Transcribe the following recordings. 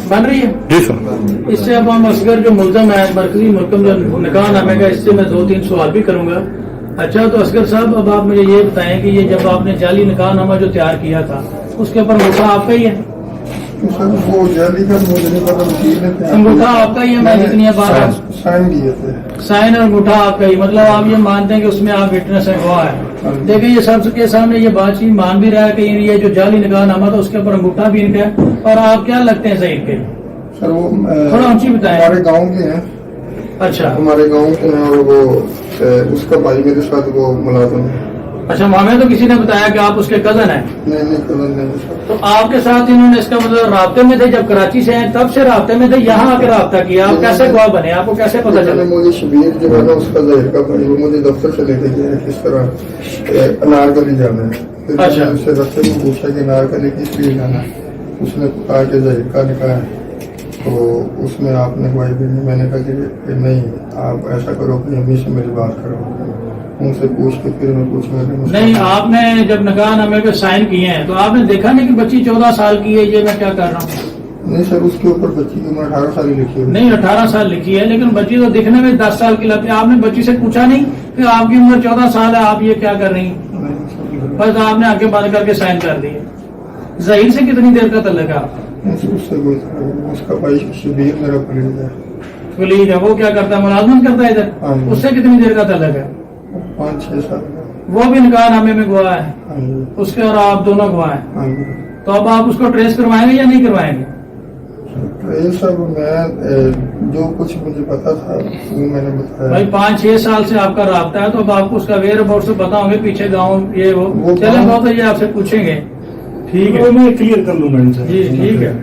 بن رہی ہے جی سر. اس سے اب ہم اصغر جو ملزم ہے مرکزی محکم جو نکاح نامے کا، اس سے میں 2-3 سوال بھی کروں گا. اچھا تو اصغر صاحب اب آپ مجھے یہ بتائیں کہ یہ جب آپ نے جعلی نکاح نامہ جو تیار کیا تھا اس کے اوپر انگوٹھا آپ کا ہی ہے؟ وہ جعلی کا مجھے نہیں پتا، وکیل نے انگوٹھا آپ کا ہی ہے؟ میں جتنی بات سائن کیے تھے. سائن اور انگوٹھا آپ کا ہی، مطلب آپ یہ مانتے ہیں کہ اس میں آپ وٹنس ہیں، گواہ ہے. دیکھیں یہ سب کے سامنے یہ بات چیت مان بھی رہا ہے کہ یہ جو جعلی نکاح نامہ تھا اس کے اوپر انگوٹھا بھی ان کا ہے. اور آپ کیا لگتے ہیں سعید کے؟ سر وہ تھوڑا اونچی بتائیں. ہمارے گاؤں کے ہیں. اچھا ہمارے گاؤں کے ہیں، اور وہ اس کا بھائی میرے ساتھ وہ ملازم ہے. اچھا، ہمیں تو کسی نے بتایا کہ آپ اس کے کزن ہیں. نہیں کزن نہیں سر. تو آپ کے ساتھ انہوں نے اس کا مطلب رابطے میں تھے جب کراچی سے ہیں تب سے رابطے میں تھے، یہاں آ کے رابطہ کیا؟ آپ کیسے گواہ بنے؟ آپ کو کیسے پتا چلا؟ مجھے شبیر جو ہے نا اس کا ظاہر کا بھائی، وہ مجھے دفتر سے لے کے گیا کس طرح انارکلی جانا ہے. اچھا. اس سے رستے میں پوچھا کہ انارکلی کس لیے جانا ہے. اس نے کہا کہ ظاہر کا نکاح ہے. تو اس میں آپ نے گواہی دی. میں نے کہا کہ نہیں، آپ ایسا کرو کہ امی سے میری بات کرو، ان سے پوچھ کے پھر میں پوچھوں گا. نہیں، آپ نے جب نکاح نامے پہ سائن کیے ہیں تو آپ نے دیکھا نہیں کہ بچی 14 سال کی ہے، یہ میں کیا کر رہا ہوں؟ نہیں سر، اس کے اوپر بچی کی عمر 18 سال ہی لکھی ہے. نہیں، 18 سال لکھی ہے، لیکن بچی تو دکھنے میں 10 سال کی لگتی ہے. آپ نے بچی سے پوچھا نہیں کہ آپ کی عمر 14 سال ہے، آپ یہ کیا کر رہی ہیں؟ بس آپ نے آنکھیں بند کر کے سائن کر دیے. ظہیر سے کتنی دیر کا تعلق ہے آپ؟ اس کا بھائی شبیر میرا پلیز ہے. پولیس ہے، وہ کیا کرتا ہے؟ ملازمت کرتا ہے ادھر. اس سے کتنی دیر کا تعلق ہے؟ 5-6 سال. وہ بھی نکاح نامے میں گواہ ہے اس کے، اور آپ دونوں گواہ ہیں. تو اب آپ اس کو ٹریس کروائیں گے یا نہیں کروائیں گے؟ سب میں جو کچھ مجھے پتا تھا وہ میں نے بتایا. بھائی 5-6 سال سے آپ کا رابطہ ہے تو اب آپ کو اس کا ویئر اباؤٹ سے پتا ہوں گے، پیچھے گاؤں یہ وہ چلیں بہت ہے، یہ آپ سے پوچھیں گے. ٹھیک ہے، میں کلیئر کر لوں گا. جی ٹھیک ہے،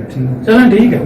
چلیں ٹھیک ہے.